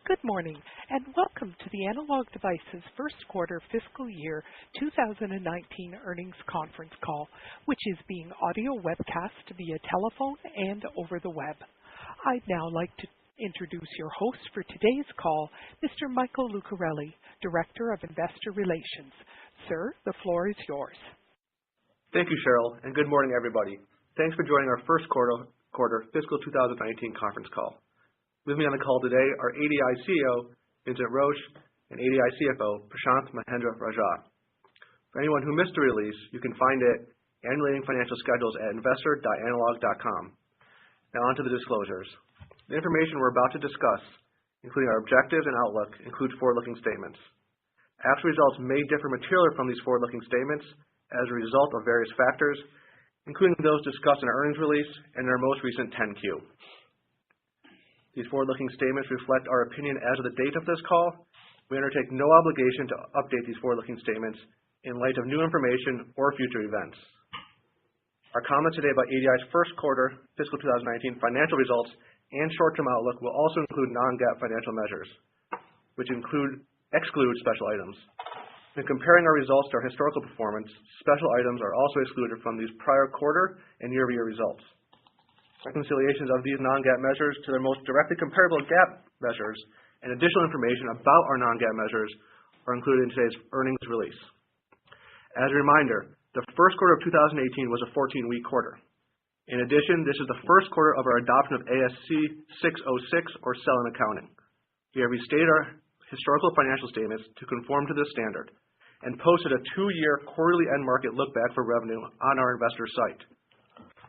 Good morning, and welcome to the Analog Devices first quarter fiscal year 2019 earnings conference call, which is being audio webcast via telephone and over the web. I'd now like to introduce your host for today's call, Mr. Michael Lucarelli, Director of Investor Relations. Sir, the floor is yours. Thank you, Cheryl, and good morning, everybody. Thanks for joining our first quarter fiscal 2019 conference call. With me on the call today are ADI CEO Vincent Roche and ADI CFO Prashanth Mahendra-Rajah. For anyone who missed the release, you can find it and relating financial schedules at investor.analog.com. Now on to the disclosures. The information we're about to discuss, including our objectives and outlook, includes forward-looking statements. Actual results may differ materially from these forward-looking statements as a result of various factors, including those discussed in our earnings release and in our most recent 10-Q. These forward-looking statements reflect our opinion as of the date of this call. We undertake no obligation to update these forward-looking statements in light of new information or future events. Our comments today about ADI's first quarter fiscal 2019 financial results and short-term outlook will also include non-GAAP financial measures, which exclude special items. In comparing our results to our historical performance, special items are also excluded from these prior quarter and year-over-year results. Reconciliations of these non-GAAP measures to their most directly comparable GAAP measures and additional information about our non-GAAP measures are included in today's earnings release. As a reminder, the first quarter of 2018 was a 14-week quarter. In addition, this is the first quarter of our adoption of ASC 606, or sell-in accounting. We have restated our historical financial statements to conform to this standard and posted a 2-year quarterly end market look-back for revenue on our investor site.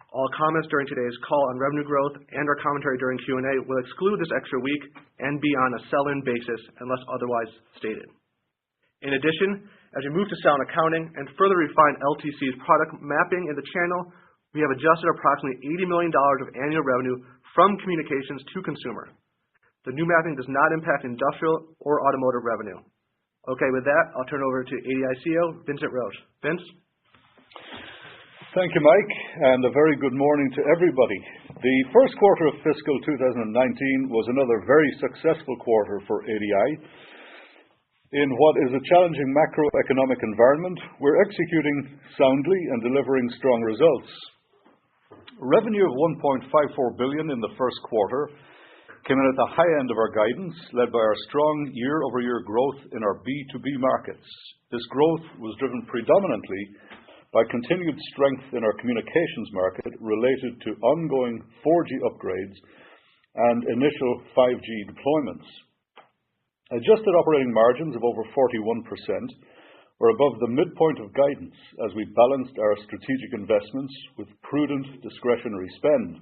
All comments during today's call on revenue growth and our commentary during Q&A will exclude this extra week and be on a sell-in basis unless otherwise stated. In addition, as we move to sell-in accounting and further refine LTC's product mapping in the channel, we have adjusted approximately $80 million of annual revenue from communications to consumer. The new mapping does not impact industrial or automotive revenue. Okay, with that, I'll turn it over to ADI CEO Vincent Roche. Vince? Thank you, Mike, and a very good morning to everybody. The first quarter of fiscal 2019 was another very successful quarter for ADI. In what is a challenging macroeconomic environment, we're executing soundly and delivering strong results. Revenue of $1.54 billion in the first quarter came in at the high end of our guidance, led by our strong year-over-year growth in our B2B markets. This growth was driven predominantly by continued strength in our communications market related to ongoing 4G upgrades and initial 5G deployments. Adjusted operating margins of over 41% were above the midpoint of guidance as we balanced our strategic investments with prudent discretionary spend.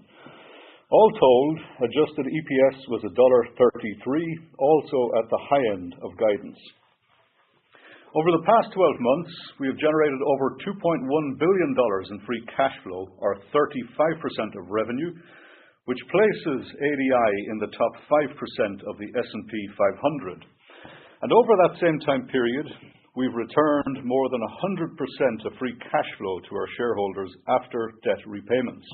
All told, adjusted EPS was $1.33, also at the high end of guidance. Over the past 12 months, we have generated over $2.1 billion in free cash flow, or 35% of revenue, which places ADI in the top 5% of the S&P 500. And over that same time period, we've returned more than 100% of free cash flow to our shareholders after debt repayments.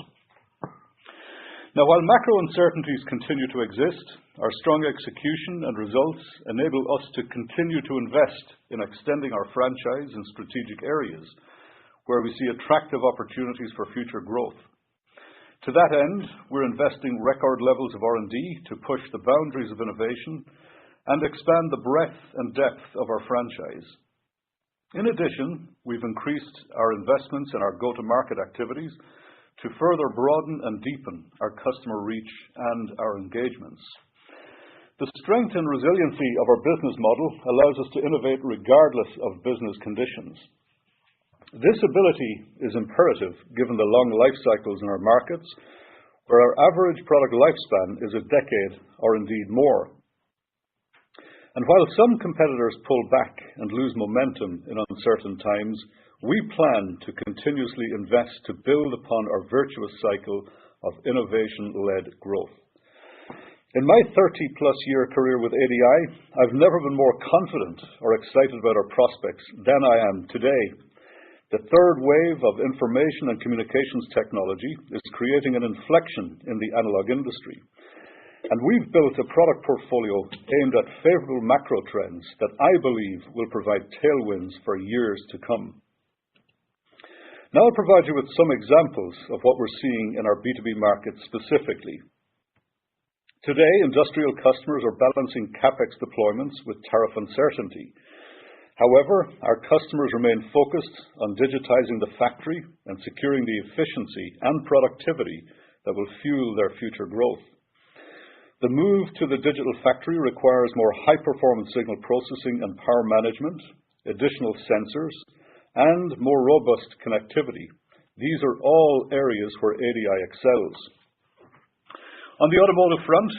Now, while macro uncertainties continue to exist, our strong execution and results enable us to continue to invest in extending our franchise in strategic areas where we see attractive opportunities for future growth. To that end, we're investing record levels of R&D to push the boundaries of innovation and expand the breadth and depth of our franchise. In addition, we've increased our investments in our go-to-market activities to further broaden and deepen our customer reach and our engagements. The strength and resiliency of our business model allows us to innovate regardless of business conditions. This ability is imperative given the long life cycles in our markets, where our average product lifespan is a decade or indeed more. And while some competitors pull back and lose momentum in uncertain times, we plan to continuously invest to build upon our virtuous cycle of innovation-led growth. In my 30-plus year career with ADI, I've never been more confident or excited about our prospects than I am today. The third wave of information and communications technology is creating an inflection in the analog industry. And we've built a product portfolio aimed at favorable macro trends that I believe will provide tailwinds for years to come. Now I'll provide you with some examples of what we're seeing in our B2B market specifically. Today, industrial customers are balancing CapEx deployments with tariff uncertainty. However, our customers remain focused on digitizing the factory and securing the efficiency and productivity that will fuel their future growth. The move to the digital factory requires more high-performance signal processing and power management, additional sensors, and more robust connectivity. These are all areas where ADI excels. On the automotive front,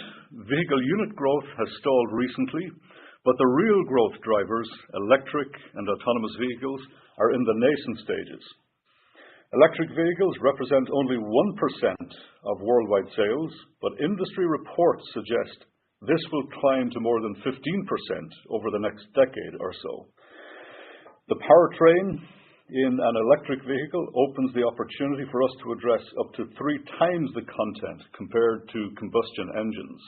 vehicle unit growth has stalled recently, but the real growth drivers, electric and autonomous vehicles, are in the nascent stages. Electric vehicles represent only 1% of worldwide sales, but industry reports suggest this will climb to more than 15% over the next decade or so. The powertrain in an electric vehicle opens the opportunity for us to address up to 3 times the content compared to combustion engines.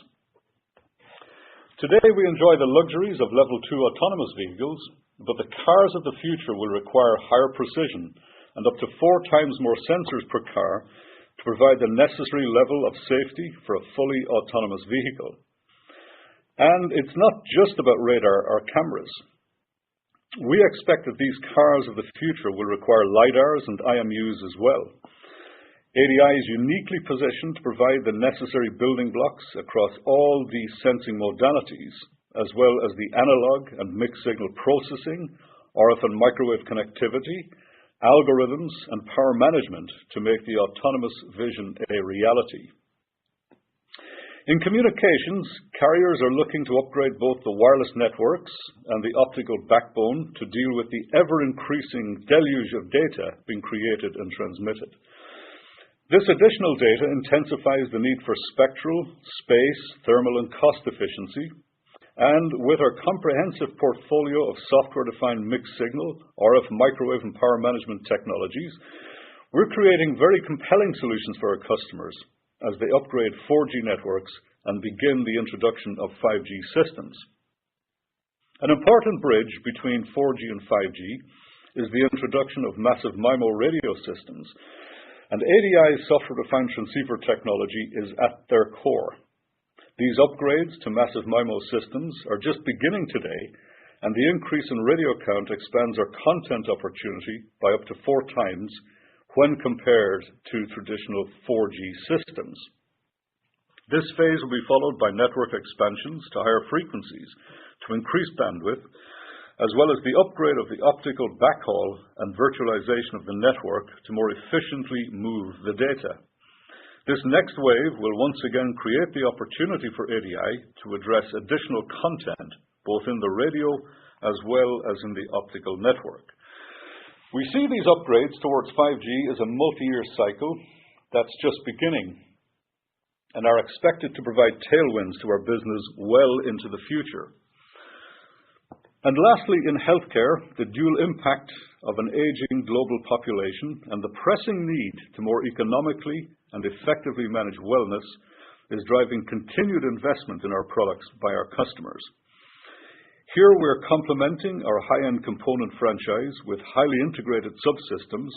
Today we enjoy the luxuries of level 2 autonomous vehicles, but the cars of the future will require higher precision and up to 4 times more sensors per car to provide the necessary level of safety for a fully autonomous vehicle. And it's not just about radar or cameras. We expect that these cars of the future will require LiDARs and IMUs as well. ADI is uniquely positioned to provide the necessary building blocks across all these sensing modalities, as well as the analog and mixed signal processing, RF and microwave connectivity, algorithms, and power management to make the autonomous vision a reality. In communications, carriers are looking to upgrade both the wireless networks and the optical backbone to deal with the ever-increasing deluge of data being created and transmitted. This additional data intensifies the need for spectral, space, thermal, and cost efficiency. And with our comprehensive portfolio of software-defined mixed signal, RF, microwave, and power management technologies, we're creating very compelling solutions for our customers as they upgrade 4G networks and begin the introduction of 5G systems. An important bridge between 4G and 5G is the introduction of massive MIMO radio systems, and ADI's software-defined transceiver technology is at their core. These upgrades to massive MIMO systems are just beginning today, and the increase in radio count expands our content opportunity by up to 4 times when compared to traditional 4G systems. This phase will be followed by network expansions to higher frequencies to increase bandwidth, as well as the upgrade of the optical backhaul and virtualization of the network to more efficiently move the data. This next wave will once again create the opportunity for ADI to address additional content, both in the radio as well as in the optical network. We see these upgrades towards 5G as a multi-year cycle that's just beginning and are expected to provide tailwinds to our business well into the future. And lastly, in healthcare, the dual impact of an aging global population and the pressing need to more economically and effectively manage wellness is driving continued investment in our products by our customers. Here we're complementing our high-end component franchise with highly integrated subsystems,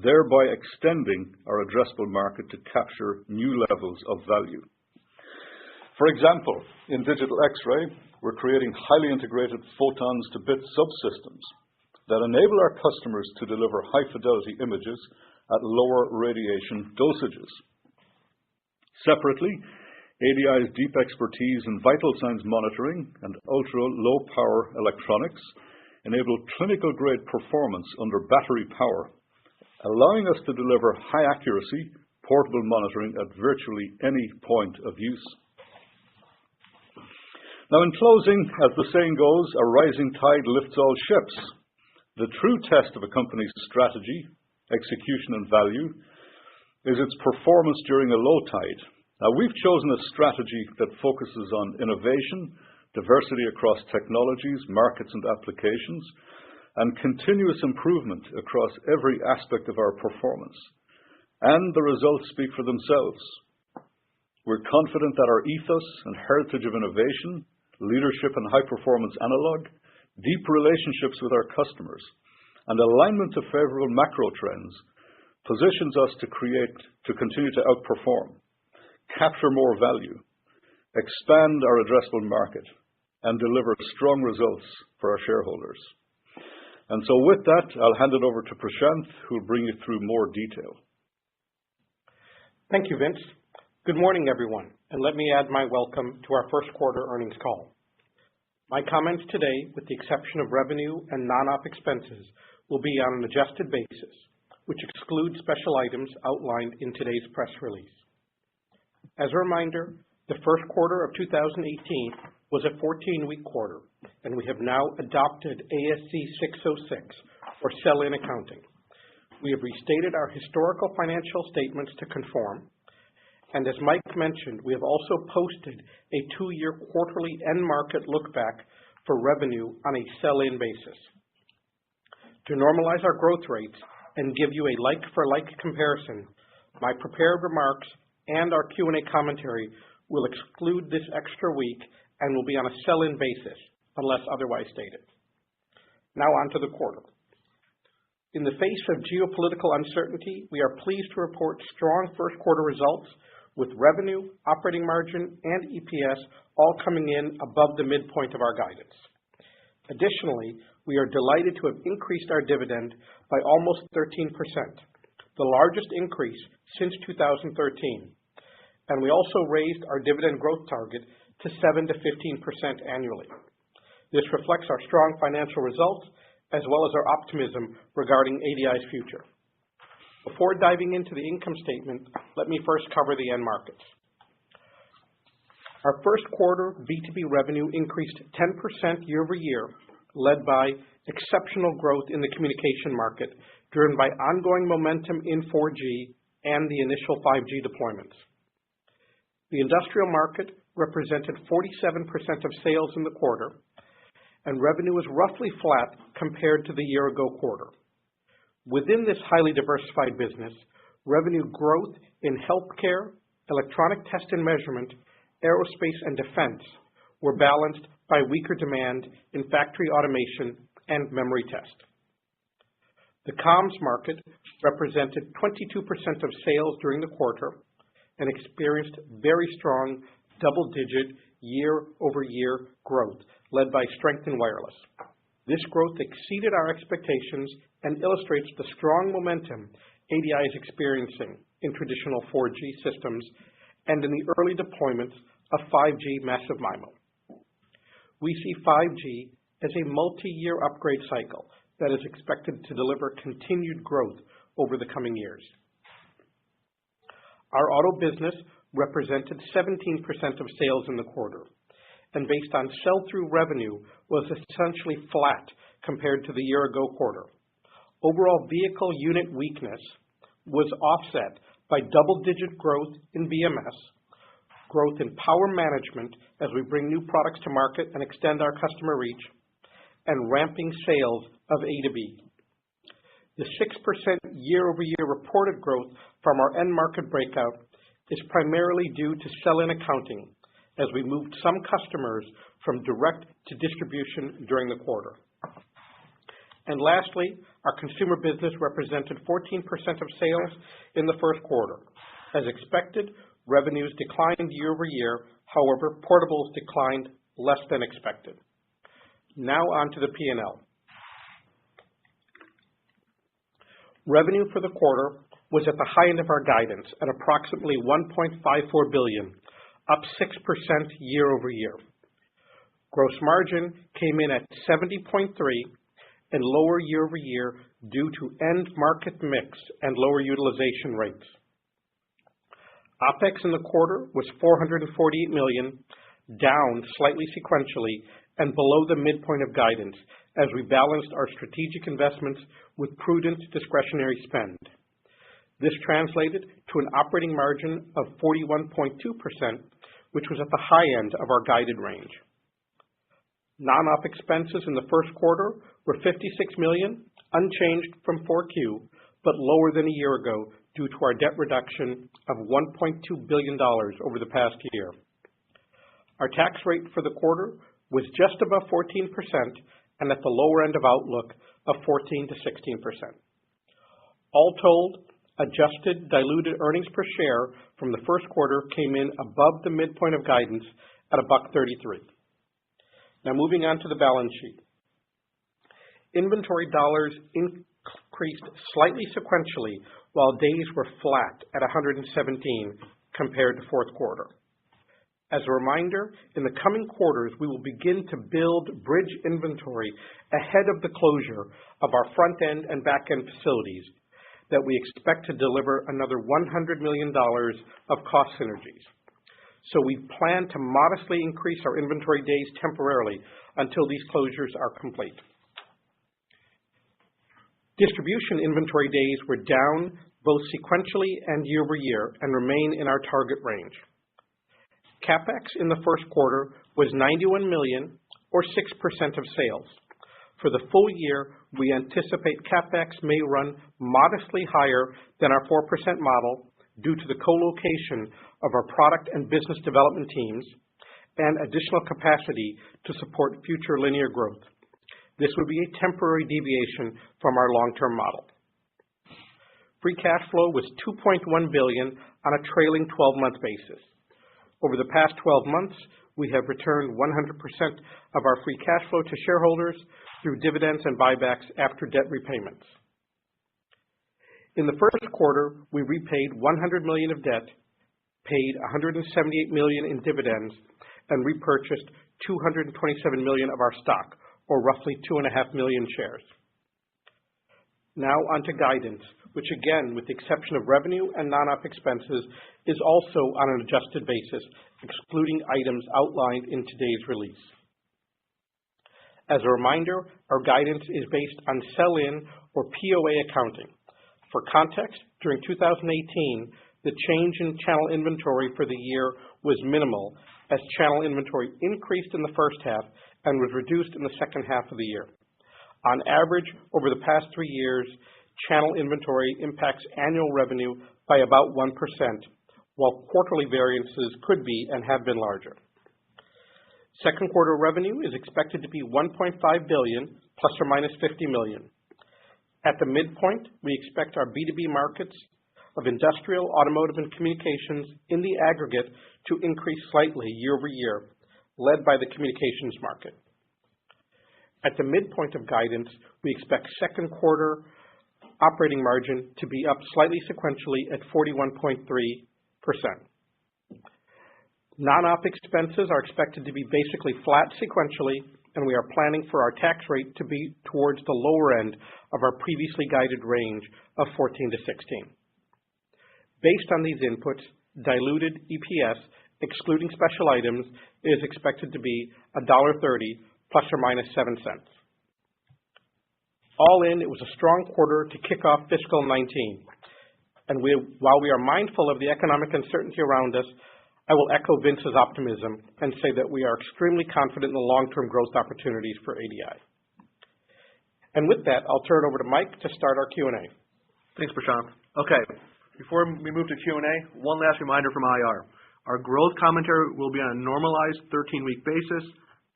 thereby extending our addressable market to capture new levels of value. For example, in digital X-ray, we're creating highly integrated photons to bits subsystems that enable our customers to deliver high-fidelity images at lower radiation dosages. Separately, ADI's deep expertise in vital signs monitoring and ultra-low power electronics enable clinical-grade performance under battery power, allowing us to deliver high accuracy, portable monitoring at virtually any point of use. Now, in closing, as the saying goes, a rising tide lifts all ships. The true test of a company's strategy, execution, and value is its performance during a low tide. Now, we've chosen a strategy that focuses on innovation, diversity across technologies, markets, and applications, and continuous improvement across every aspect of our performance. And the results speak for themselves. We're confident that our ethos and heritage of innovation, leadership in high-performance analog, deep relationships with our customers, and alignment to favorable macro trends positions us to continue to outperform, capture more value, expand our addressable market, and deliver strong results for our shareholders. And so with that, I'll hand it over to Prashanth, who will bring you through more detail. Thank you, Vince. Good morning, everyone, and let me add my welcome to our first quarter earnings call. My comments today, with the exception of revenue and non-op expenses, will be on an adjusted basis, which excludes special items outlined in today's press release. As a reminder, the first quarter of 2018 was a 14-week quarter, and we have now adopted ASC 606, or sell-in accounting. We have restated our historical financial statements to conform, and as Mike mentioned, we have also posted a 2-year quarterly end market look-back for revenue on a sell-in basis. To normalize our growth rates and give you a like-for-like comparison, my prepared remarks and our Q&A commentary will exclude this extra week and will be on a sell-in basis, unless otherwise stated. Now on to the quarter. In the face of geopolitical uncertainty, we are pleased to report strong first quarter results with revenue, operating margin, and EPS all coming in above the midpoint of our guidance. Additionally, we are delighted to have increased our dividend by almost 13%, the largest increase since 2013. And we also raised our dividend growth target to 7 to 15% annually. This reflects our strong financial results as well as our optimism regarding ADI's future. Before diving into the income statement, let me first cover the end markets. Our first quarter B2B revenue increased 10% year over year, led by exceptional growth in the communication market, driven by ongoing momentum in 4G and the initial 5G deployments. The industrial market represented 47% of sales in the quarter, and revenue was roughly flat compared to the year-ago quarter. Within this highly diversified business, revenue growth in healthcare, electronic test and measurement, aerospace, and defense were balanced by weaker demand in factory automation and memory test. The comms market represented 22% of sales during the quarter and experienced very strong double-digit year-over-year growth, led by strength in wireless. This growth exceeded our expectations and illustrates the strong momentum ADI is experiencing in traditional 4G systems and in the early deployments of 5G massive MIMO. We see 5G as a multi-year upgrade cycle that is expected to deliver continued growth over the coming years. Our auto business represented 17% of sales in the quarter, and based on sell-through revenue was essentially flat compared to the year-ago quarter. Overall vehicle unit weakness was offset by double-digit growth in BMS, growth in power management as we bring new products to market and extend our customer reach, and ramping sales of A2B. The 6% year-over-year reported growth from our end market breakout is primarily due to sell-in accounting as we moved some customers from direct to distribution during the quarter. And lastly, our consumer business represented 14% of sales in the first quarter. As expected, revenues declined year over year. However, portables declined less than expected. Now on to the P&L. Revenue for the quarter was at the high end of our guidance at approximately $1.54 billion, up 6% year over year. Gross margin came in at 70.3% and lower year over year due to end market mix and lower utilization rates. OpEx in the quarter was $448 million, down slightly sequentially and below the midpoint of guidance as we balanced our strategic investments with prudent discretionary spend. This translated to an operating margin of 41.2%, which was at the high end of our guided range. Non-op expenses in the first quarter were $56 million, unchanged from 4Q, but lower than a year ago due to our debt reduction of $1.2 billion over the past year. Our tax rate for the quarter was just above 14% and at the lower end of outlook of 14 to 16%. All told, adjusted diluted earnings per share from the first quarter came in above the midpoint of guidance at $1.33. Now moving on to the balance sheet. Inventory dollars increased slightly sequentially, while days were flat at 117 compared to fourth quarter. As a reminder, in the coming quarters, we will begin to build bridge inventory ahead of the closure of our front-end and back-end facilities that we expect to deliver another $100 million of cost synergies. So we plan to modestly increase our inventory days temporarily until these closures are complete. Distribution inventory days were down both sequentially and year over year and remain in our target range. CapEx in the first quarter was $91 million, or 6% of sales. For the full year, we anticipate CapEx may run modestly higher than our 4% model due to the co-location of our product and business development teams and additional capacity to support future linear growth. This would be a temporary deviation from our long-term model. Free cash flow was $2.1 billion on a trailing 12-month basis. Over the past 12 months, we have returned 100% of our free cash flow to shareholders through dividends and buybacks after debt repayments. In the first quarter, we repaid $100 million of debt, paid $178 million in dividends, and repurchased $227 million of our stock, or roughly 2.5 million shares. Now on to guidance, which again, with the exception of revenue and non-op expenses, is also on an adjusted basis, excluding items outlined in today's release. As a reminder, our guidance is based on sell-in or POA accounting. For context, during 2018, the change in channel inventory for the year was minimal, as channel inventory increased in the first half and was reduced in the second half of the year. On average, over the past 3 years, channel inventory impacts annual revenue by about 1%, while quarterly variances could be and have been larger. Second quarter revenue is expected to be $1.5 billion, plus or minus $50 million. At the midpoint, we expect our B2B markets of industrial, automotive, and communications in the aggregate to increase slightly year over year, led by the communications market. At the midpoint of guidance, we expect second quarter operating margin to be up slightly sequentially at 41.3%. Non-op expenses are expected to be basically flat sequentially, and we are planning for our tax rate to be towards the lower end of our previously guided range of 14 to 16. Based on these inputs, diluted EPS, excluding special items, is expected to be $1.30, plus or minus 7 cents. All in, it was a strong quarter to kick off fiscal 19. And while we are mindful of the economic uncertainty around us, I will echo Vince's optimism and say that we are extremely confident in the long-term growth opportunities for ADI. And with that, I'll turn it over to Mike to start our Q&A. Thanks, Prashant. Okay, before we move to Q&A, one last reminder from IR. Our growth commentary will be on a normalized 13-week basis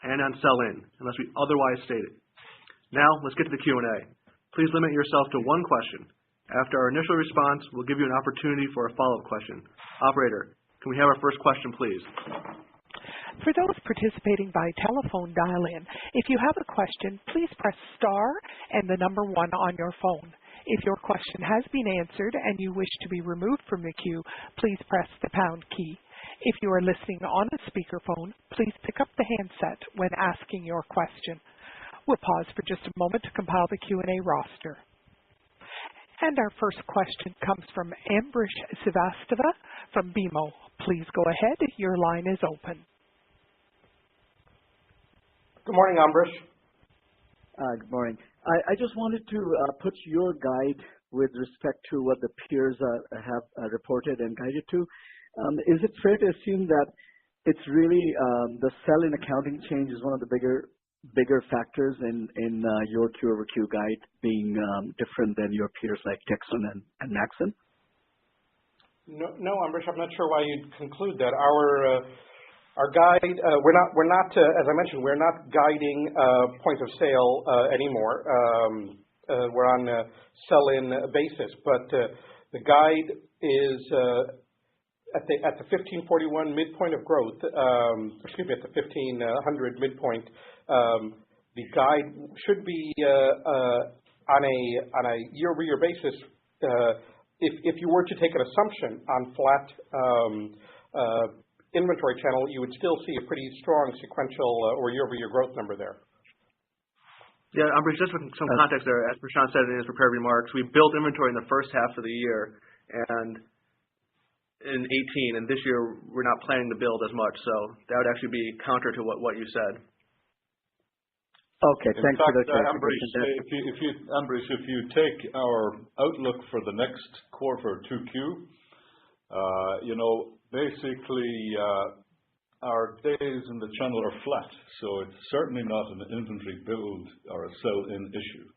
and on sell-in, unless we otherwise state it. Now, let's get to the Q&A. Please limit yourself to one question. After our initial response, we'll give you an opportunity for a follow-up question. Operator, can we have our first question, please? For those participating by telephone dial-in, if you have a question, please press star and the number 1 on your phone. If your question has been answered and you wish to be removed from the queue, please press the pound key. If you are listening on a speakerphone, please pick up the handset when asking your question. We'll pause for just a moment to compile the Q&A roster. And our first question comes from Ambrish Srivastava from BMO. Please go ahead. Your line is open. Good morning, Ambrish. Good morning. I just wanted to put your guide with respect to what the peers have reported and guided to. Is it fair to assume that it's really the sell-in accounting change is one of the bigger factors in your Q over Q guide being different than your peers like Texan and Maxon? No, Ambrish, I'm not sure why you'd conclude that. Our guide, we're not, as I mentioned, we're not guiding point of sale anymore. We're on a sell-in basis, but the guide is at the 1541 midpoint of growth. Excuse me, at the 1500 midpoint. The guide should be on a year-over-year basis. If you were to take an assumption on flat inventory channel, you would still see a pretty strong sequential or year-over-year growth number there. Yeah, Ambrish, just with some context there, as Prashant said in his prepared remarks, we built inventory in the first half of the year, and in 18, and this year we're not planning to build as much, so that would actually be counter to what you said. Okay, thanks for the clarification. Ambrish, if you take our outlook for the next quarter, 2Q, basically our days in the channel are flat, so it's certainly not an inventory build or a sell-in issue.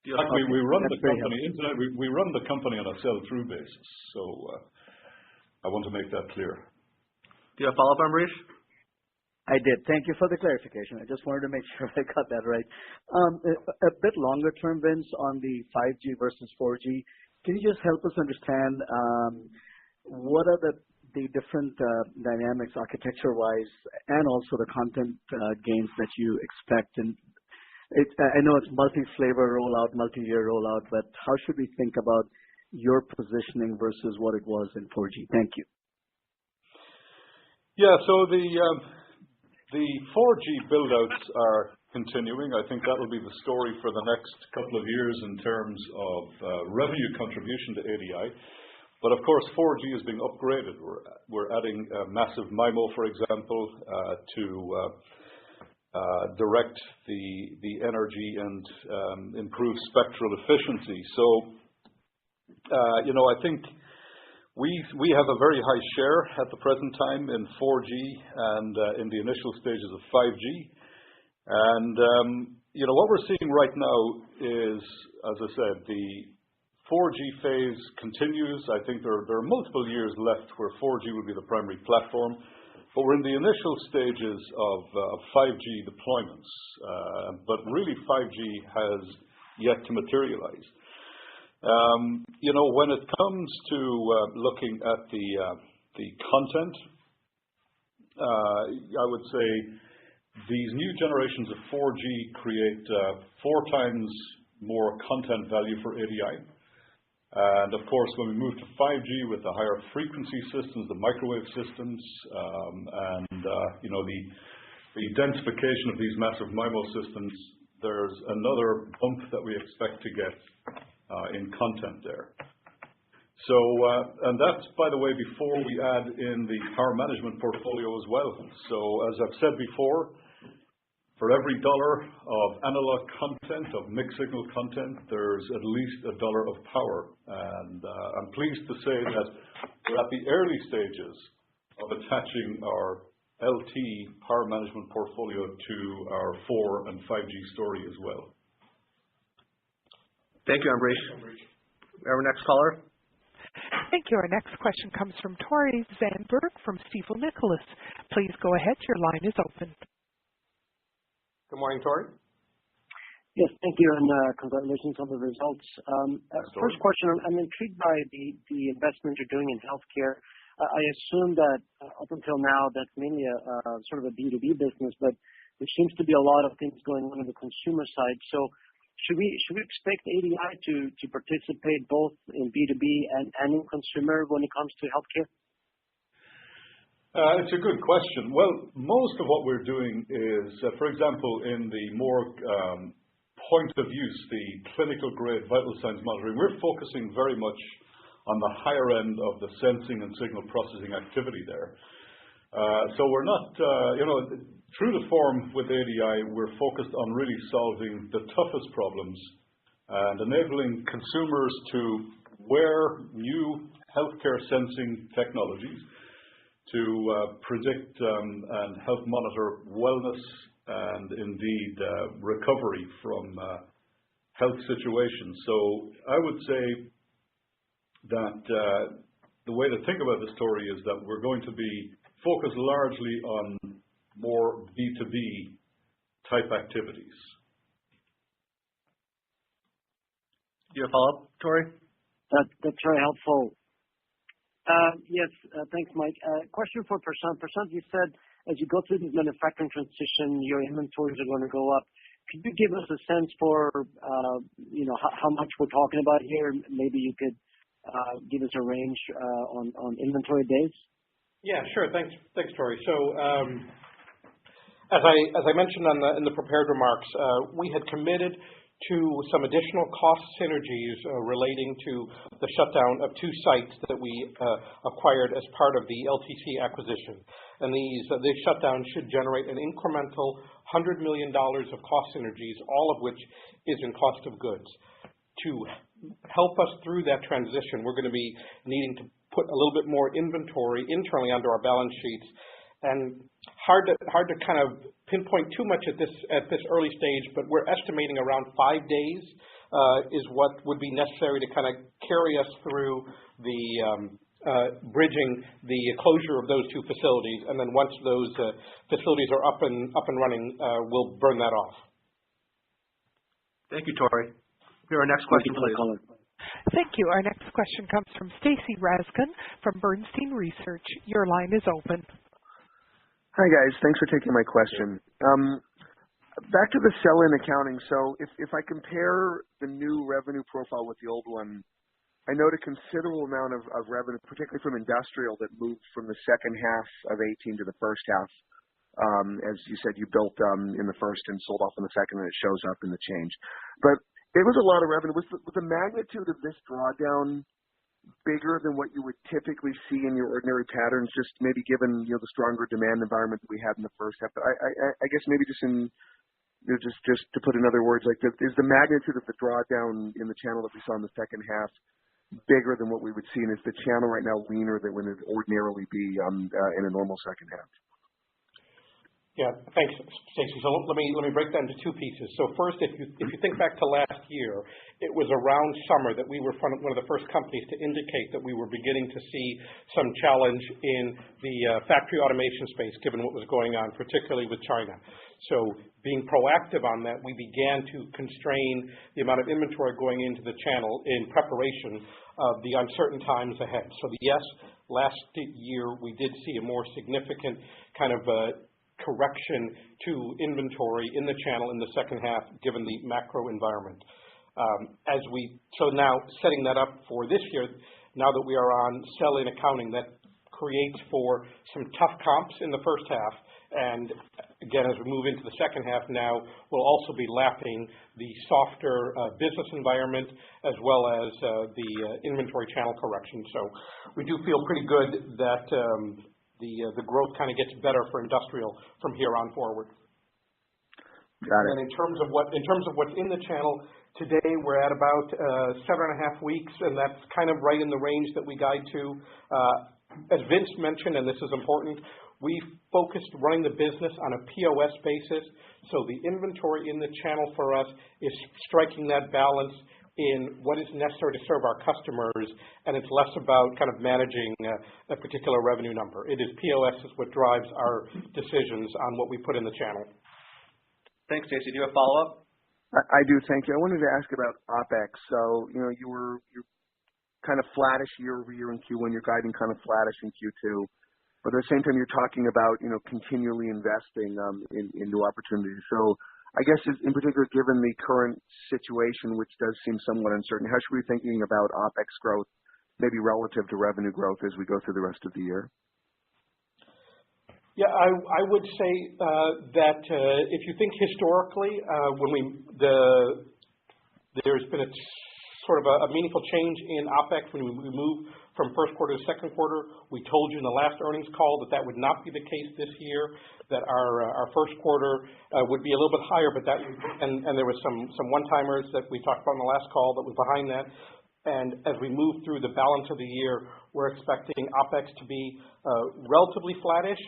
We run the company on a sell-through basis, so I want to make that clear. Do you have a follow-up, Ambrish? I did. Thank you for the clarification. I just wanted to make sure I got that right. A bit longer term, Vince, on the 5G versus 4G. Can you just help us understand what are the different dynamics architecture-wise and also the content gains that you expect? And I know it's multi-flavor rollout, multi-year rollout, but how should we think about your positioning versus what it was in 4G? Thank you. Yeah, so the 4G build-outs are continuing. I think that will be the story for the next couple of years in terms of revenue contribution to ADI. But of course, 4G is being upgraded. We're adding massive MIMO, for example, to direct the energy and improve spectral efficiency. So, I think we have a very high share at the present time in 4G and in the initial stages of 5G. And, what we're seeing right now is, as I said, the 4G phase continues. I think there are multiple years left where 4G will be the primary platform, but we're in the initial stages of 5G deployments. But really 5G has yet to materialize. When it comes to looking at the content, I would say these new generations of 4G create 4 times more content value for ADI. And of course, when we move to 5G with the higher frequency systems, the microwave systems, and the densification of these massive MIMO systems, there's another bump that we expect to get in content there. So, and that's, by the way, before we add in the power management portfolio as well. So, as I've said before, for every $1 of analog content, of mixed signal content, there's at least $1 of power. And I'm pleased to say that we're at the early stages of attaching our LT power management portfolio to our 4 and 5G story as well. Thank you, Ambrish. Our next caller. Thank you. Our next question comes from Tore Svanberg from Stifel Nicolaus. Please go ahead. Your line is open. Good morning, Tore. Yes, thank you, and congratulations on the results. First question, I'm intrigued by the investment you're doing in healthcare. I assume that up until now that's mainly a sort of a B2B business, but there seems to be a lot of things going on the consumer side. So should we expect ADI to participate both in B2B and in consumer when it comes to healthcare? It's a good question. Well, most of what we're doing is, for example, in the more point of use, the clinical grade vital signs monitoring, we're focusing very much on the higher end of the sensing and signal processing activity there. So we're not, true to form with ADI, we're focused on really solving the toughest problems and enabling consumers to wear new healthcare sensing technologies to predict and help monitor wellness and indeed recovery from health situations. So I would say that the way to think about the story is that we're going to be focused largely on more B2B type activities. Do you have a follow-up, Tori? That's very helpful. Yes, thanks, Mike. Question for Prashant. Prashant, you said as you go through this manufacturing transition, your inventories are going to go up. Could you give us a sense for, how much we're talking about here? Maybe you could give us a range on inventory days. Yeah, sure. Thanks, Tori. So, as I mentioned in the prepared remarks, we had committed to some additional cost synergies relating to the shutdown of 2 sites that we acquired as part of the LTC acquisition. And these shutdowns should generate an incremental $100 million of cost synergies, all of which is in cost of goods. To help us through that transition, we're going to be needing to put a little bit more inventory internally under our balance sheets. And hard to kind of pinpoint too much at this early stage, but we're estimating around 5 days is what would be necessary to kind of carry us through the bridging the closure of those 2 facilities. And then once those facilities are up and running, we'll burn that off. Thank you, Tori. Here, our next question, please. Thank you. Our next question comes from Stacy Rasgon from Bernstein Research. Your line is open. Hi, guys. Thanks for taking my question. Back to the sell-in accounting. So if I compare the new revenue profile with the old one, I note a considerable amount of revenue, particularly from industrial, that moved from the second half of 18 to the first half. As you said, you built in the first and sold off in the second, and it shows up in the change. But it was a lot of revenue. Was the magnitude of this drawdown bigger than what you would typically see in your ordinary patterns, just maybe given the stronger demand environment that we had in the first half? But I guess maybe just to put in other words, like is the magnitude of the drawdown in the channel that we saw in the second half bigger than what we would see, and is the channel right now leaner than when it would ordinarily be in a normal second half? Yeah, thanks, Stacey. So let me break that into 2 pieces. So first, if you think back to last year, it was around summer that we were one of the first companies to indicate that we were beginning to see some challenge in the factory automation space, given what was going on, particularly with China. So being proactive on that, we began to constrain the amount of inventory going into the channel in preparation of the uncertain times ahead. So yes, last year we did see a more significant kind of correction to inventory in the channel in the second half, given the macro environment. So now setting that up for this year, now that we are on sell-in accounting, that creates for some tough comps in the first half. And again, as we move into the second half now, we'll also be lapping the softer business environment as well as the inventory channel correction. So we do feel pretty good that the growth kind of gets better for industrial from here on forward. Got it. And in terms of what's in the channel today, we're at about 7.5 weeks, and that's kind of right in the range that we guide to. As Vince mentioned, and this is important, we focused running the business on a POS basis, so the inventory in the channel for us is striking that balance in what is necessary to serve our customers, and it's less about kind of managing a particular revenue number. It is POS is what drives our decisions on what we put in the channel. Thanks, Stacey. Do you have a follow-up? I do, thank you. I wanted to ask about OpEx. So, you're kind of flattish year over year in Q1. You're guiding kind of flattish in Q2. But at the same time, you're talking about, continually investing in new opportunities. So I guess in particular, given the current situation, which does seem somewhat uncertain, how should we be thinking about OpEx growth, maybe relative to revenue growth as we go through the rest of the year? Yeah, I would say that if you think historically, there's been a sort of a meaningful change in OpEx when we move from first quarter to second quarter. We told you in the last earnings call that would not be the case this year, that our first quarter would be a little bit higher, but and there was some one-timers that we talked about in the last call that was behind that. And as we move through the balance of the year, we're expecting OpEx to be relatively flattish.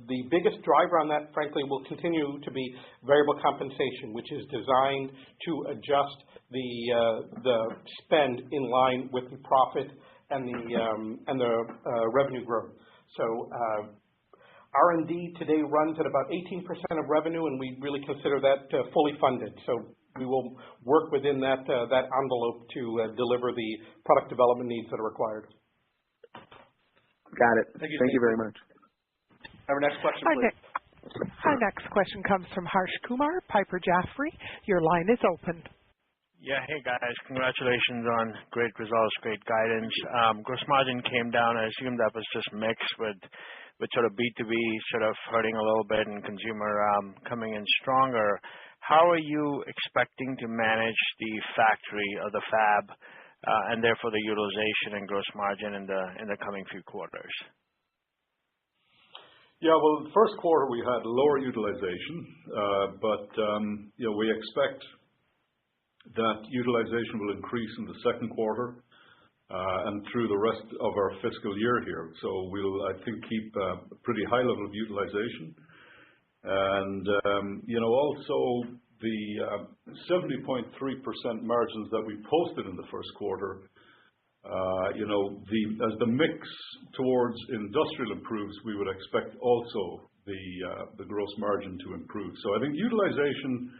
The biggest driver on that, frankly, will continue to be variable compensation, which is designed to adjust the spend in line with the profit and the revenue growth. So R&D today runs at about 18% of revenue, and we really consider that fully funded. So we will work within that envelope to deliver the product development needs that are required. Got it. Thank you very much. Our next question, please. Our next question comes from Harsh Kumar, Piper Jaffray. Your line is open. Yeah, hey guys, congratulations on great results, great guidance. Gross margin came down. I assume that was just mixed with sort of B2B sort of hurting a little bit and consumer coming in stronger. How are you expecting to manage the factory or the fab and therefore the utilization and gross margin in the coming few quarters? Yeah, well, the first quarter we had lower utilization, but we expect that utilization will increase in the second quarter and through the rest of our fiscal year here. So we'll, I think, keep a pretty high level of utilization. And, also the 70.3% margins that we posted in the first quarter, as the mix towards industrial improves, we would expect also the gross margin to improve. So I think utilization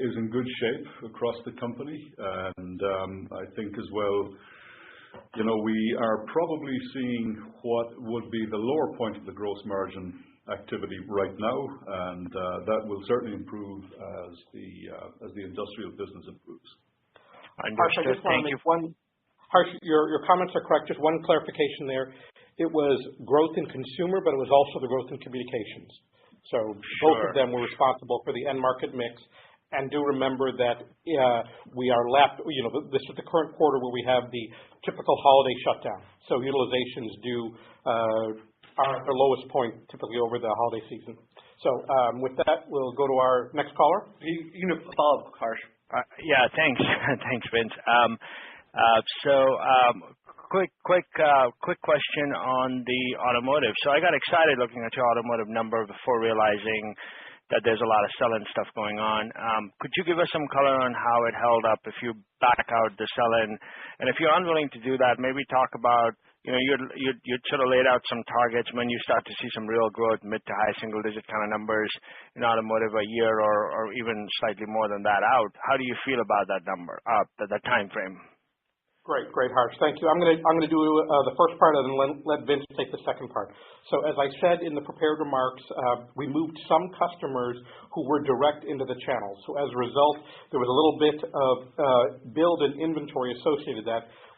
is in good shape across the company, and I think as well, we are probably seeing what would be the lower point of the gross margin activity right now, and that will certainly improve as the industrial business improves. Understood. Thank you. Harsh, your comments are correct. Just one clarification there. It was growth in consumer, but it was also the growth in communications. So both of them were responsible for the end market mix. And do remember that we are lapped, this is the current quarter where we have the typical holiday shutdown. So utilizations are at their lowest point typically over the holiday season. So with that, we'll go to our next caller. You can follow up, Harsh. Yeah, thanks. Thanks, Vince. Quick question on the automotive. So I got excited looking at your automotive number before realizing that there's a lot of sell-in stuff going on. Could you give us some color on how it held up if you back out the sell-in? And if you're unwilling to do that, maybe talk about, you sort of laid out some targets when you start to see some real growth, mid to high single-digit kind of numbers in automotive a year or even slightly more than that out. How do you feel about that number, the time frame? Great, Harsh. Thank you. I'm going to do the first part and then let Vince take the second part. So as I said in the prepared remarks, we moved some customers who were direct into the channel. So as a result, there was a little bit of build and inventory associated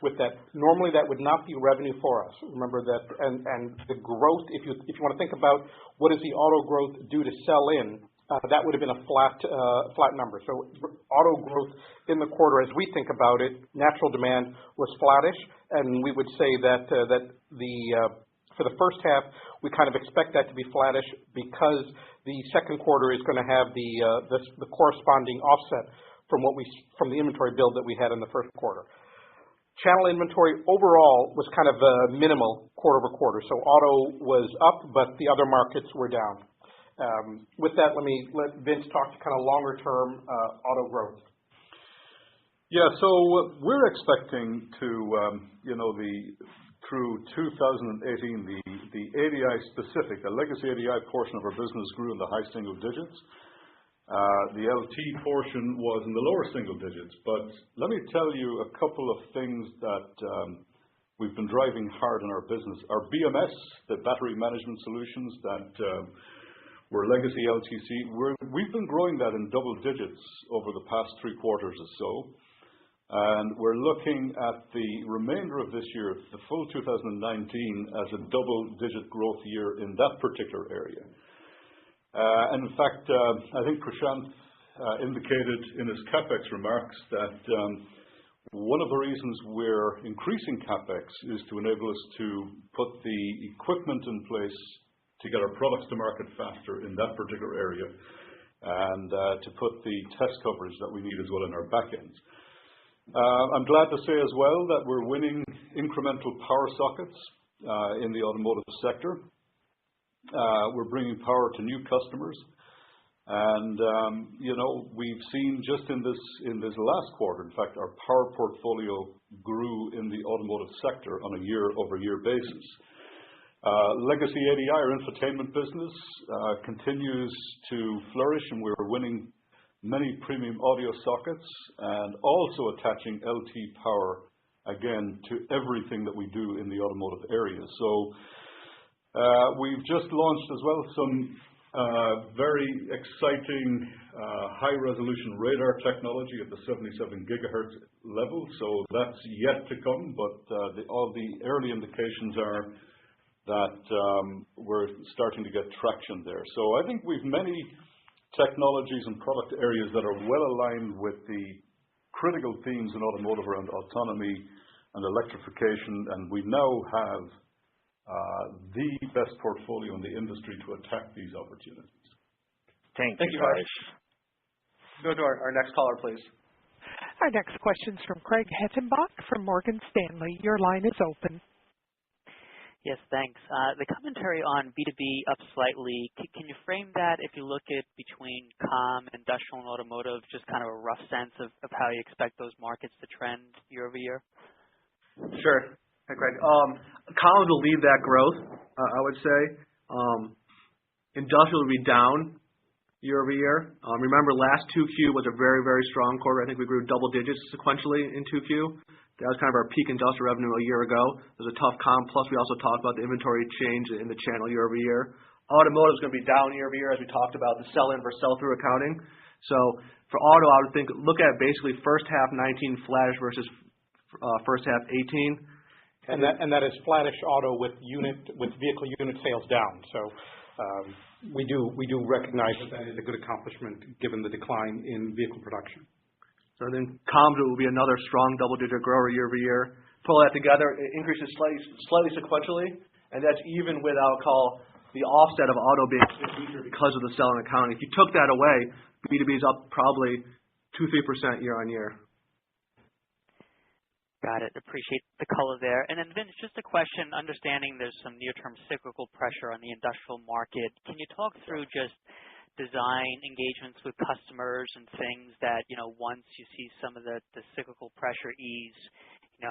with that. Normally that would not be revenue for us. Remember that, and the growth, if you want to think about what is the auto growth due to sell in, that would have been a flat number. So auto growth in the quarter, as we think about it, natural demand was flattish, and we would say that for the first half, we kind of expect that to be flattish because the second quarter is going to have the corresponding offset from the inventory build that we had in the first quarter. Channel inventory overall was kind of minimal quarter over quarter. So auto was up, but the other markets were down. With that, let Vince talk to kind of longer term auto growth. Yeah, so we're expecting to, through 2018, the ADI specific, the legacy ADI portion of our business grew in the high single digits. The LT portion was in the lower single digits. But let me tell you a couple of things that we've been driving hard in our business. Our BMS, the battery management solutions that were legacy LTC, we've been growing that in double digits over the past 3 quarters or so. And we're looking at the remainder of this year, the full 2019, as a double-digit growth year in that particular area. And in fact, I think Prashant indicated in his CapEx remarks that one of the reasons we're increasing CapEx is to enable us to put the equipment in place to get our products to market faster in that particular area and to put the test coverage that we need as well in our back ends. I'm glad to say as well that we're winning incremental power sockets in the automotive sector. We're bringing power to new customers. And we've seen just in this last quarter, in fact, our power portfolio grew in the automotive sector on a year-over-year basis. Legacy ADI, our infotainment business, continues to flourish, and we're winning many premium audio sockets and also attaching LT power again to everything that we do in the automotive area. So we've just launched as well some very exciting high-resolution radar technology at the 77 gigahertz level. So that's yet to come, but all the early indications are that we're starting to get traction there. So I think we've many technologies and product areas that are well aligned with the critical themes in automotive around autonomy and electrification, and we now have the best portfolio in the industry to attack these opportunities. Thank you, Harsh. Go to our next caller, please. Our next question is from Craig Hettenbach from Morgan Stanley. Your line is open. Yes, thanks. The commentary on B2B up slightly, can you frame that if you look at between comm, industrial, and automotive, just kind of a rough sense of how you expect those markets to trend year over year? Sure. Hey, Craig. Comm will lead that growth, I would say. Industrial will be down year over year. Remember, last 2Q was a very, very strong quarter. I think we grew double digits sequentially in 2Q. That was kind of our peak industrial revenue a year ago. There's a tough comm. Plus, we also talked about the inventory change in the channel year over year. Automotive is going to be down year over year, as we talked about the sell-in versus sell-through accounting. So for auto, I would think look at basically first half 19 flattish versus first half 18. And that is flattish auto with vehicle unit sales down. So we do recognize that is a good accomplishment given the decline in vehicle production. So then comms will be another strong double-digit grower year over year. Pull that together, it increases slightly sequentially, and that's even with, I'll call, the offset of auto being weaker because of the sell-in accounting. If you took that away, B2B is up probably 2-3% year on year. Got it. Appreciate the color there. And then, Vince, just a question, understanding there's some near-term cyclical pressure on the industrial market. Can you talk through just design engagements with customers and things that, once you see some of the cyclical pressure ease,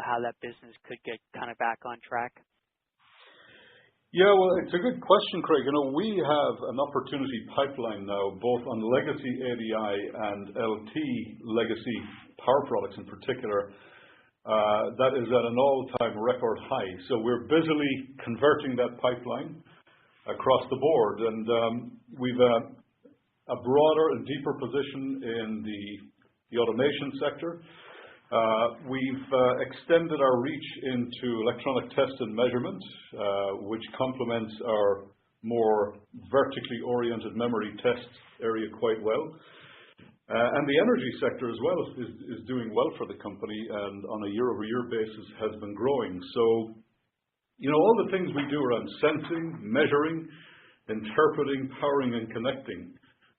how that business could get kind of back on track? Yeah, well, it's a good question, Craig. We have an opportunity pipeline now, both on legacy ADI and LT legacy power products in particular, that is at an all-time record high. So we're busily converting that pipeline across the board, and we've a broader and deeper position in the automation sector. We've extended our reach into electronic test and measurement, which complements our more vertically oriented memory test area quite well. And the energy sector as well is doing well for the company, and on a year-over-year basis has been growing. So, all the things we do around sensing, measuring, interpreting, powering, and connecting,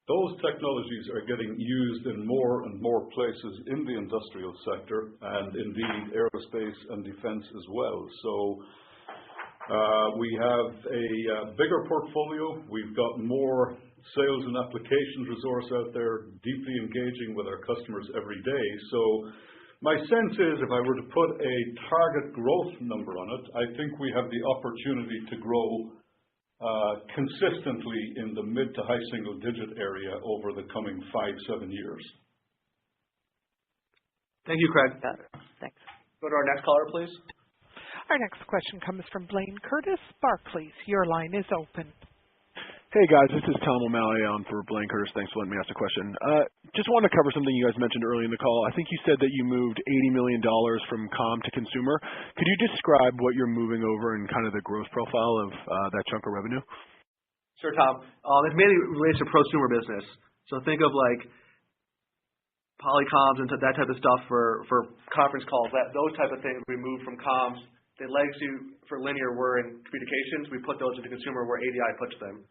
those technologies are getting used in more and more places in the industrial sector and indeed aerospace and defense as well. So we have a bigger portfolio. We've got more sales and applications resource out there, deeply engaging with our customers every day. So my sense is if I were to put a target growth number on it, I think we have the opportunity to grow consistently in the mid to high single digit area over the coming 5-7 years. Thank you, Craig. Thanks. Go to our next caller, please. Our next question comes from Blaine Curtis, Barclays. Your line is open. Hey guys, this is Tom O'Malley on for Blaine Curtis. Thanks for letting me ask a question. Just wanted to cover something you guys mentioned early in the call. I think you said that you moved $80 million from comm to consumer. Could you describe what you're moving over and kind of the growth profile of that chunk of revenue? Sure, Tom. It mainly relates to prosumer business. So think of like polycoms and that type of stuff for conference calls. Those type of things we moved from comms. The legacy for linear were in communications. We put those into consumer where ADI puts them.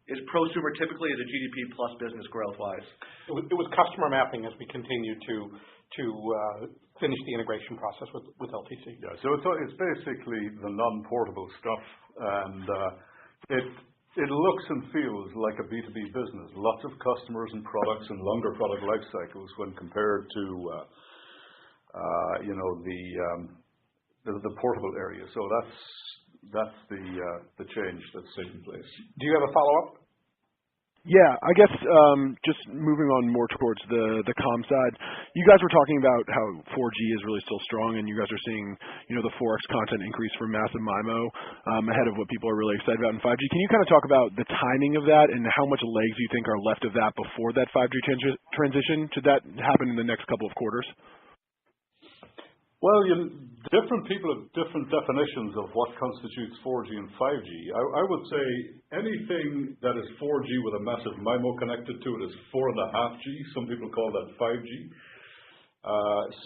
Is prosumer typically as a GDP plus business growth-wise? It was customer mapping as we continue to finish the integration process with LTC. Yeah, so it's basically the non-portable stuff, and it looks and feels like a B2B business. Lots of customers and products and longer product life cycles when compared to the portable area. So that's the change that's taking place. Do you have a follow-up? Yeah, I guess just moving on more towards the comm side, you guys were talking about how 4G is really still strong, and you guys are seeing the 4x content increase for massive MIMO ahead of what people are really excited about in 5G. Can you kind of talk about the timing of that and how much legs you think are left of that before that 5G transition? Should that happen in the next couple of quarters? Well, different people have different definitions of what constitutes 4G and 5G. I would say anything that is 4G with a massive MIMO connected to it is 4.5G. Some people call that 5G.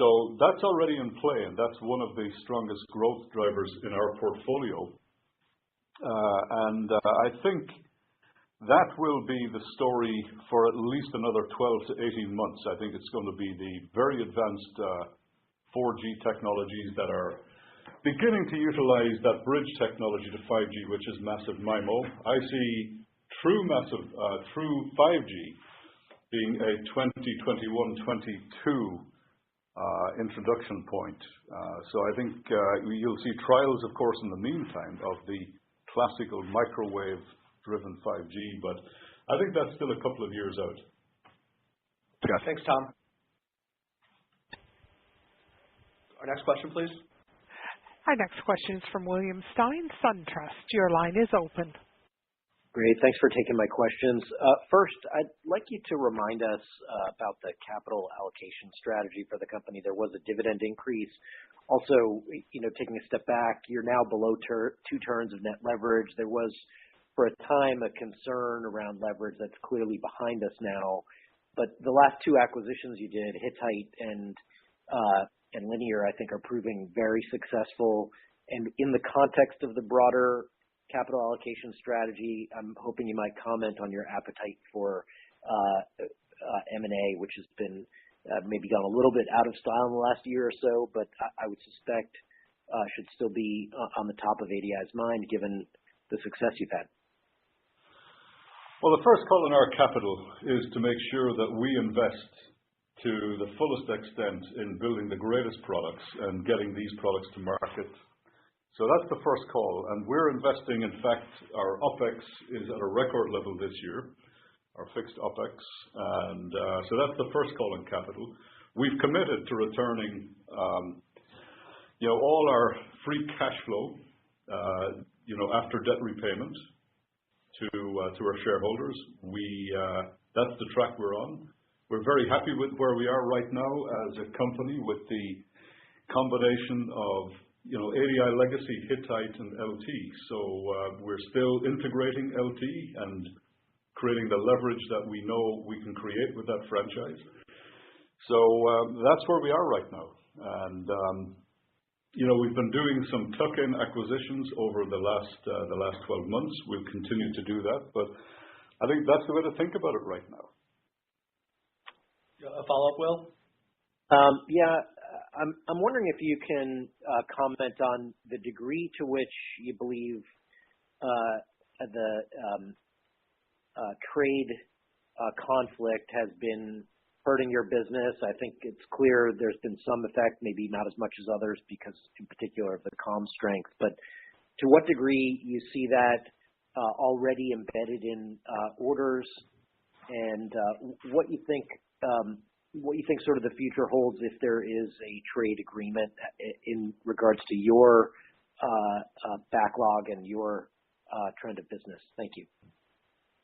So that's already in play, and that's one of the strongest growth drivers in our portfolio. And I think that will be the story for at least another 12 to 18 months. I think it's going to be the very advanced 4G technologies that are beginning to utilize that bridge technology to 5G, which is massive MIMO. I see true 5G being a 2021-22 introduction point. So I think you'll see trials, of course, in the meantime of the classical microwave-driven 5G, but I think that's still a couple of years out. Yeah, thanks, Tom. Our next question, please. Our next question is from William Stein, SunTrust. Your line is open. Great. Thanks for taking my questions. First, I'd like you to remind us about the capital allocation strategy for the company. There was a dividend increase. Also, taking a step back, you're now below 2 turns of net leverage. There was, for a time, a concern around leverage that's clearly behind us now. But the last 2 acquisitions you did, Hittite and Linear, I think, are proving very successful. And in the context of the broader capital allocation strategy, I'm hoping you might comment on your appetite for M&A, which has been maybe gone a little bit out of style in the last year or so, but I would suspect should still be on the top of ADI's mind given the success you've had. Well, the first call on our capital is to make sure that we invest to the fullest extent in building the greatest products and getting these products to market. So that's the first call. And we're investing, in fact, our OPEX is at a record level this year, our fixed OPEX. And so that's the first call on capital. We've committed to returning, all our free cash flow, after debt repayment to our shareholders. That's the track we're on. We're very happy with where we are right now as a company with the combination of, ADI legacy, Hittite, and LT. So we're still integrating LT and creating the leverage that we know we can create with that franchise. So that's where we are right now. And, we've been doing some tuck-in acquisitions over the last 12 months. We'll continue to do that. But I think that's the way to think about it right now. A follow-up, Will? Yeah, I'm wondering if you can comment on the degree to which you believe the trade conflict has been hurting your business. I think it's clear there's been some effect, maybe not as much as others because in particular of the comm strength. But to what degree you see that already embedded in orders and what you think sort of the future holds if there is a trade agreement in regards to your backlog and your trend of business. Thank you.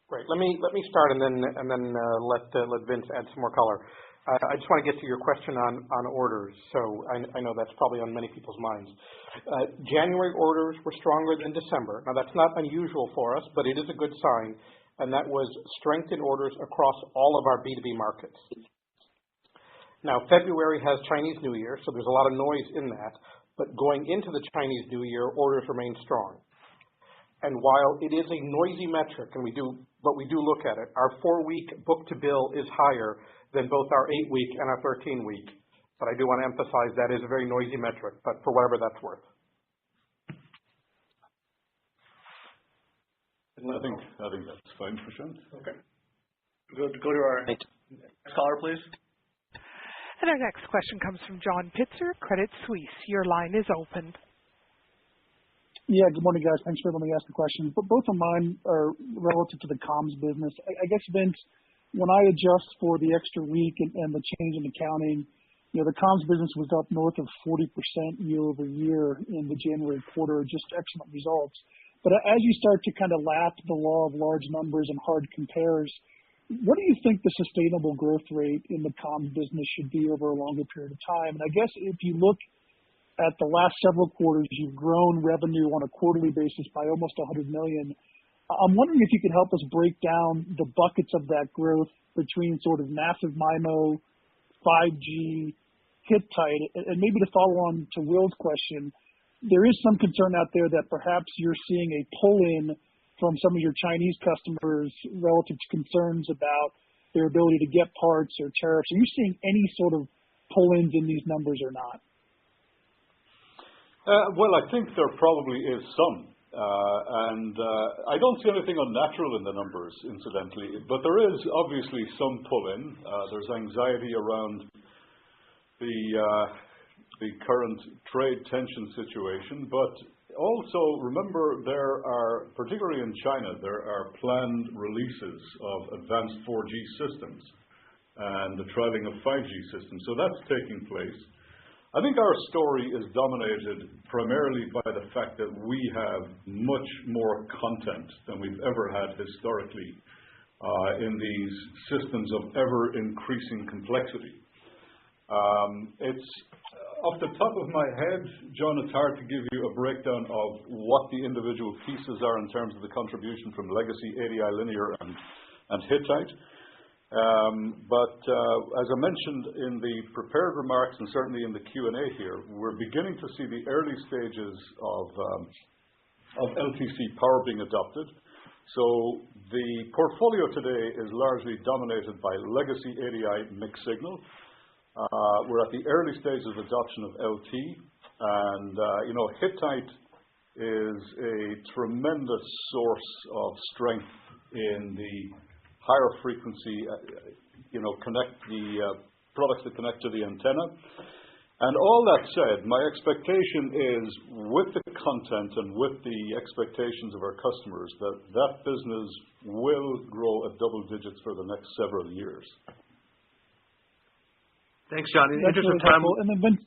Great. Let me start and then let Vince add some more color. I just want to get to your question on orders. So I know that's probably on many people's minds. January orders were stronger than December. Now that's not unusual for us, but it is a good sign, and that was strength in orders across all of our B2B markets. Now February has Chinese New Year, so there's a lot of noise in that. But going into the Chinese New Year, orders remain strong. And while it is a noisy metric, and we do look at it, our 4-week book-to-bill is higher than both our 8-week and our 13-week. But I do want to emphasize that is a very noisy metric, but for whatever that's worth. I think that's fine, Prashant. Okay. Go to our next caller, please. And our next question comes from John Pitzer, Credit Suisse. Your line is open. Yeah, good morning, guys. Thanks for letting me ask the question. But both of mine are relative to the comms business. I guess, Vince, when I adjust for the extra week and the change in accounting, the comms business was up north of 40% year over year in the January quarter, just excellent results. But as you start to kind of lap the law of large numbers and hard compares, what do you think the sustainable growth rate in the comms business should be over a longer period of time? And I guess if you look at the last several quarters, you've grown revenue on a quarterly basis by almost $100 million. I'm wondering if you could help us break down the buckets of that growth between sort of massive MIMO, 5G, Hittite, and maybe to follow on to Will's question, there is some concern out there that perhaps you're seeing a pull-in from some of your Chinese customers relative to concerns about their ability to get parts or tariffs. Are you seeing any sort of pull-ins in these numbers or not? Well, I think there probably is some. And I don't see anything unnatural in the numbers, incidentally. But there is obviously some pull-in. There's anxiety around the current trade tension situation. But also, remember, there are, particularly in China, there are planned releases of advanced 4G systems and the trialing of 5G systems. So that's taking place. I think our story is dominated primarily by the fact that we have much more content than we've ever had historically in these systems of ever-increasing complexity. It's off the top of my head, John, it's hard to give you a breakdown of what the individual pieces are in terms of the contribution from legacy ADI linear and Hittite. But as I mentioned in the prepared remarks and certainly in the Q&A here, we're beginning to see the early stages of LTC power being adopted. So the portfolio today is largely dominated by legacy ADI mixed signal. We're at the early stages of adoption of LT, and Hittite is a tremendous source of strength in the higher frequency, connect the products that connect to the antenna. And all that said, my expectation is with the content and with the expectations of our customers that business will grow at double digits for the next several years. Thanks, John. In the interest of time, and then Vince,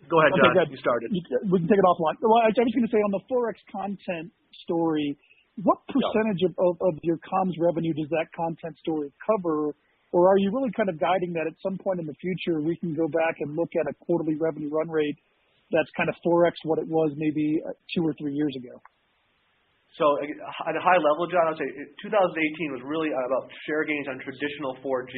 go ahead, John. Okay, you started. We can take it offline. Well, I was going to say on the Forex content story, what percentage of your comms revenue does that content story cover? Or are you really kind of guiding that at some point in the future we can go back and look at a quarterly revenue run rate that's kind of 4x what it was maybe 2 or 3 years ago? So at a high level, John, I'd say 2018 was really about share gains on traditional 4G.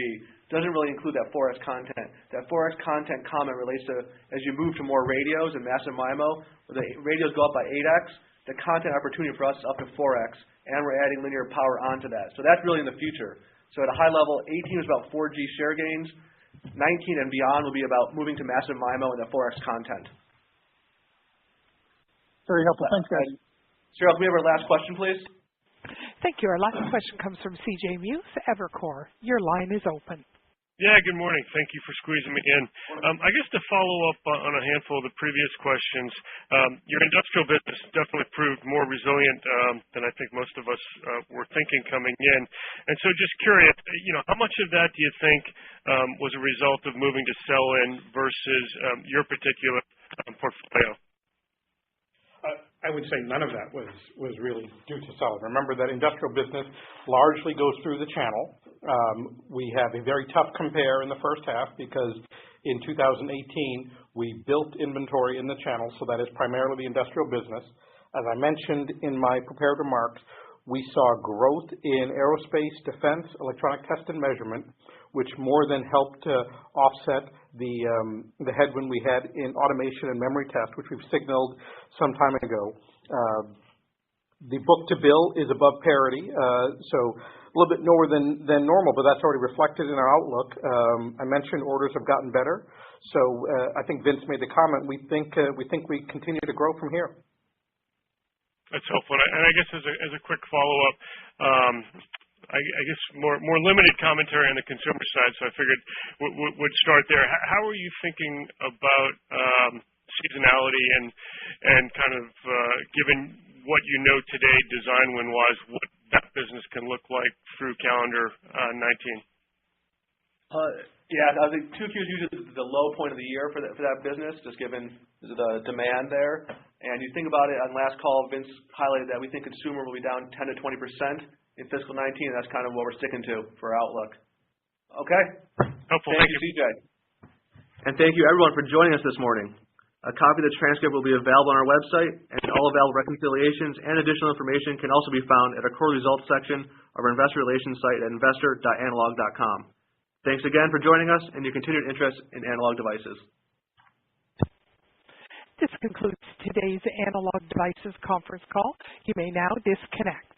Doesn't really include that Forex content. That Forex content comment relates to as you move to more radios and massive MIMO, where the radios go up by 8x, the content opportunity for us is up to 4x, and we're adding linear power onto that. So that's really in the future. So at a high level, 18 is about 4G share gains. 19 and beyond will be about moving to massive MIMO and the Forex content. Very helpful. Thanks, guys. Cheryl, can we have our last question, please? Thank you. Our last question comes from C.J. Muse, Evercore. Your line is open. Yeah, good morning. Thank you for squeezing me in. I guess to follow up on a handful of the previous questions, your industrial business definitely proved more resilient than I think most of us were thinking coming in. And so just curious, how much of that do you think was a result of moving to sell-in versus your particular portfolio? I would say none of that was really due to sell-in. Remember that industrial business largely goes through the channel. We have a very tough compare in the first half because in 2018 we built inventory in the channel, so that is primarily the industrial business. As I mentioned in my prepared remarks, we saw growth in aerospace, defense, electronic test and measurement, which more than helped to offset the headwind we had in automation and memory test, which we've signaled some time ago. The book-to-bill is above parity, so a little bit lower than normal, but that's already reflected in our outlook. I mentioned orders have gotten better, so I think Vince made the comment. We think we continue to grow from here. That's helpful. And I guess as a quick follow-up, I guess more limited commentary on the consumer side, so I figured would start there. How are you thinking about seasonality and kind of given what you know today, design win-wise, what that business can look like through calendar 19? Yeah, I think 2Q is usually the low point of the year for that business, just given the demand there. And you think about it, on last call, Vince highlighted that we think consumer will be down 10 to 20% in fiscal 19. And that's kind of what we're sticking to for our outlook. Okay? Helpful. Thank you, CJ. And thank you, everyone, for joining us this morning. A copy of the transcript will be available on our website, and all available reconciliations and additional information can also be found at our quarterly results section of our investor relations site at investor.analog.com. Thanks again for joining us and your continued interest in Analog Devices. This concludes today's Analog Devices conference call. You may now disconnect.